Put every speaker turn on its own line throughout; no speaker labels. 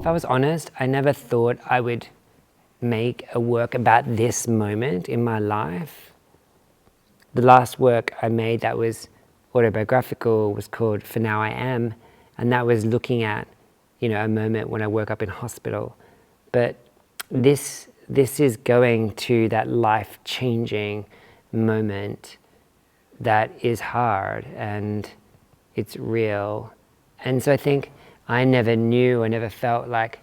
If I was honest, I never thought I would make a work about this moment in my life. The last work I made that was autobiographical was called For Now I Am, and that was looking at, a moment when I woke up in hospital. But this is going to that life-changing moment that is hard and it's real. And so I think I never felt like,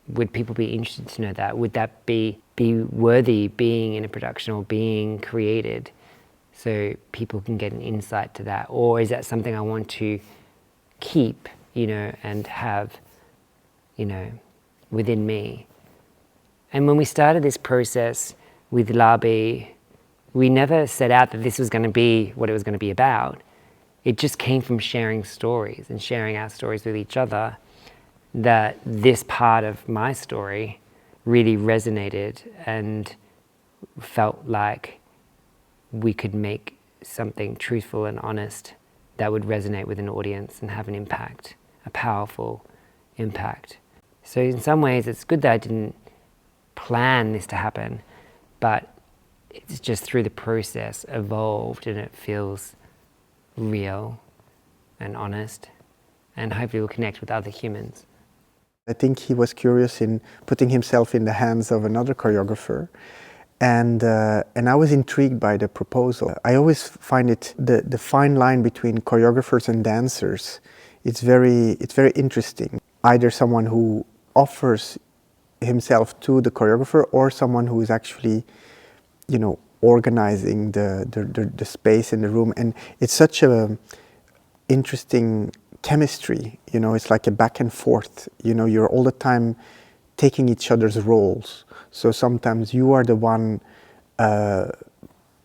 would people be interested to know that? Would that be worthy being in a production or being created so people can get an insight to that? Or is that something I want to keep, and have, within me? And when we started this process with Larbi, we never set out that this was going to be what it was going to be about. It just came from sharing stories and sharing our stories with each other, that this part of my story really resonated and felt like we could make something truthful and honest that would resonate with an audience and have an impact, a powerful impact. So in some ways it's good that I didn't plan this to happen, but it's just through the process evolved and it feels real and honest, and hopefully will connect with other humans.
I think he was curious in putting himself in the hands of another choreographer, and I was intrigued by the proposal. I always find it the fine line between choreographers and dancers. It's very interesting. Either someone who offers himself to the choreographer or someone who is actually, organizing the space in the room, and it's such a interesting chemistry. It's like a back and forth. You're all the time taking each other's roles. So sometimes you are the one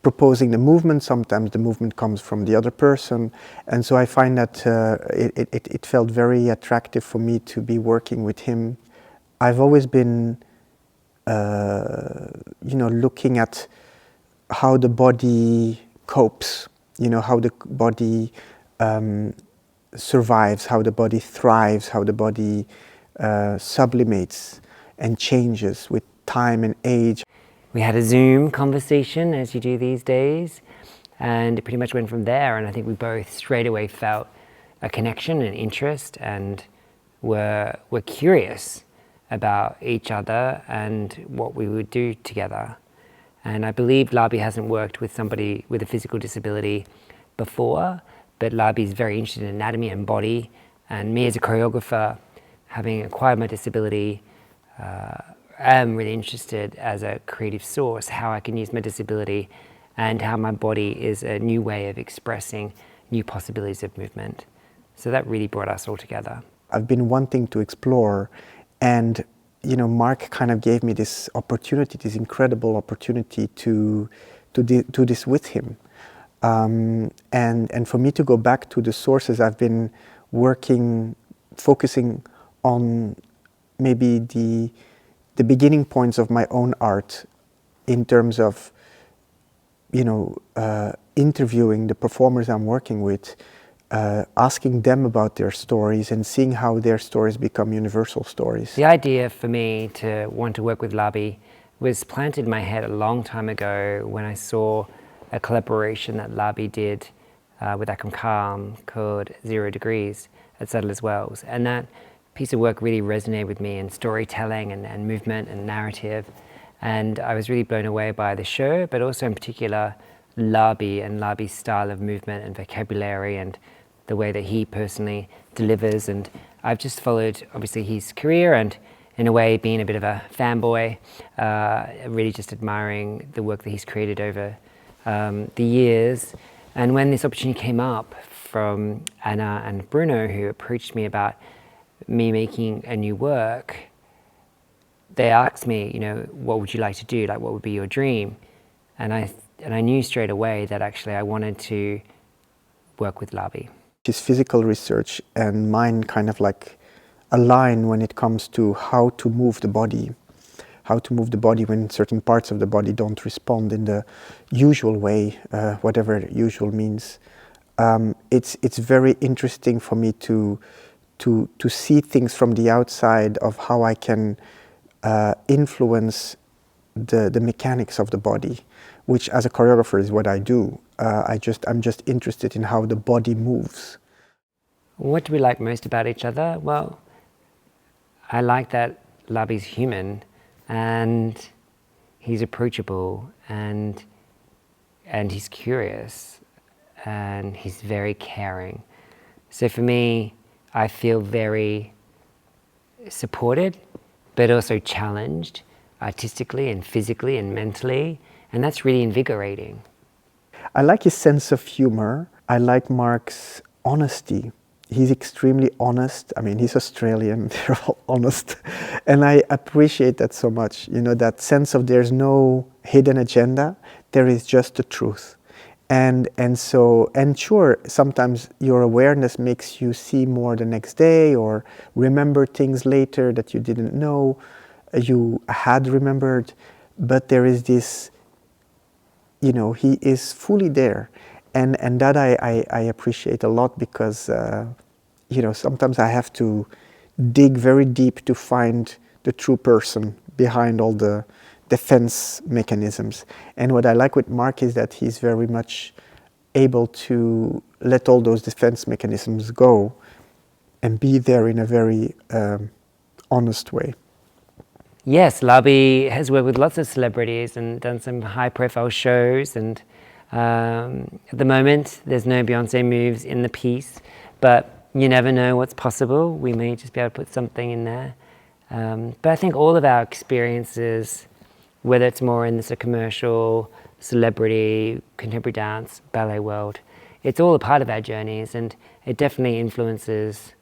proposing the movement, sometimes the movement comes from the other person. And so I find that it felt very attractive for me to be working with him. I've always been, looking at how the body copes, how the body survives, how the body thrives, how the body sublimates and changes with time and age.
We had a Zoom conversation, as you do these days, and it pretty much went from there. And I think we both straight away felt a connection and interest, and were curious about each other and what we would do together. And I believe Larbi hasn't worked with somebody with a physical disability before, but Larbi is very interested in anatomy and body, and me as a choreographer, having acquired my disability, am really interested as a creative source, how I can use my disability and how my body is a new way of expressing new possibilities of movement. So that really brought us all together.
I've been wanting to explore, and Marc kind of gave me this opportunity, this incredible opportunity to do this with him. And for me to go back to the sources, I've been focusing on maybe the beginning points of my own art, in terms of, interviewing the performers I'm working with, asking them about their stories and seeing how their stories become universal stories.
The idea for me to want to work with Larbi was planted in my head a long time ago when I saw a collaboration that Larbi did with Akram Khan called 0 Degrees at Settlers Wells. And that piece of work really resonated with me in storytelling and movement and narrative. And I was really blown away by the show, but also in particular Larbi and Larbi's style of movement and vocabulary and the way that he personally delivers. And I've just followed obviously his career, and in a way being a bit of a fanboy, really just admiring the work that he's created over the years. And when this opportunity came up from Anna and Bruno, who approached me about me making a new work, they asked me, what would you like to do? Like, what would be your dream? And I knew straight away that actually I wanted to work with Larbi.
His physical research and mine kind of like align when it comes to how to move the body when certain parts of the body don't respond in the usual way, whatever usual means. It's very interesting for me to to see things from the outside of how I can influence the mechanics of the body, which as a choreographer is what I do. I'm just interested in how the body moves.
What do we like most about each other? Well, I like that Larbi's human and he's approachable and he's curious and he's very caring. So for me, I feel very supported, but also challenged artistically and physically and mentally, and that's really invigorating.
I like his sense of humor. I like Marc's honesty. He's extremely honest. I mean, he's Australian, they're all honest. And I appreciate that so much. You know, that sense of there's no hidden agenda, there is just the truth. And sure, sometimes your awareness makes you see more the next day or remember things later that you didn't know you had remembered. But there is this, you know, he is fully there. And that I appreciate a lot because, you know, sometimes I have to dig very deep to find the true person behind all the defense mechanisms. And what I like with Marc is that he's very much able to let all those defense mechanisms go and be there in a very honest way.
Yes, Larbi has worked with lots of celebrities and done some high-profile shows, and at the moment there's no Beyonce moves in the piece, but you never know what's possible. We may just be able to put something in there. But I think all of our experiences, whether it's more in the commercial, celebrity, contemporary dance, ballet world, it's all a part of our journeys, and it definitely influences,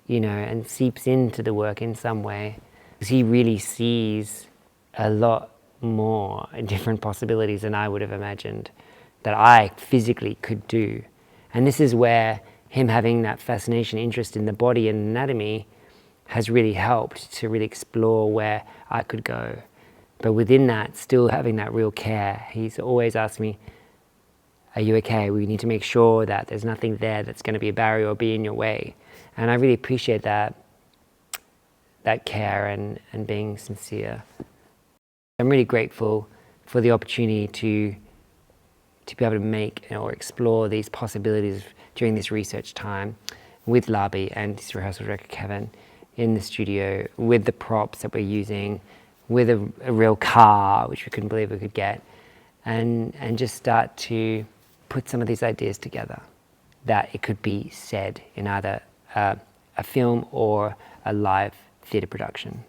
you know, and seeps into the work in some way. He really sees a lot more different possibilities than I would have imagined that I physically could do. And this is where him having that fascination, interest in the body and anatomy has really helped to really explore where I could go. But within that, still having that real care. He's always asked me, are you okay? We need to make sure that there's nothing there that's going to be a barrier or be in your way. And I really appreciate that care and being sincere. I'm really grateful for the opportunity to be able to make or explore these possibilities during this research time with Larbi and his rehearsal director Kevin in the studio with the props that we're using, with a real car, which we couldn't believe we could get, and just start to put some of these ideas together, that it could be said in either a film or a live theatre production.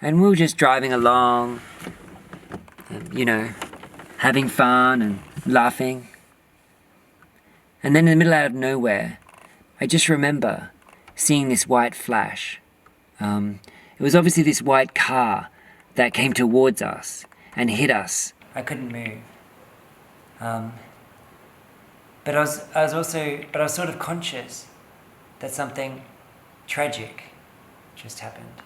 And we were just driving along, you know, having fun and laughing. And then in the middle out of nowhere, I just remember seeing this white flash. It was obviously this white car that came towards us and hit us. I couldn't move. But I was sort of conscious that something tragic just happened.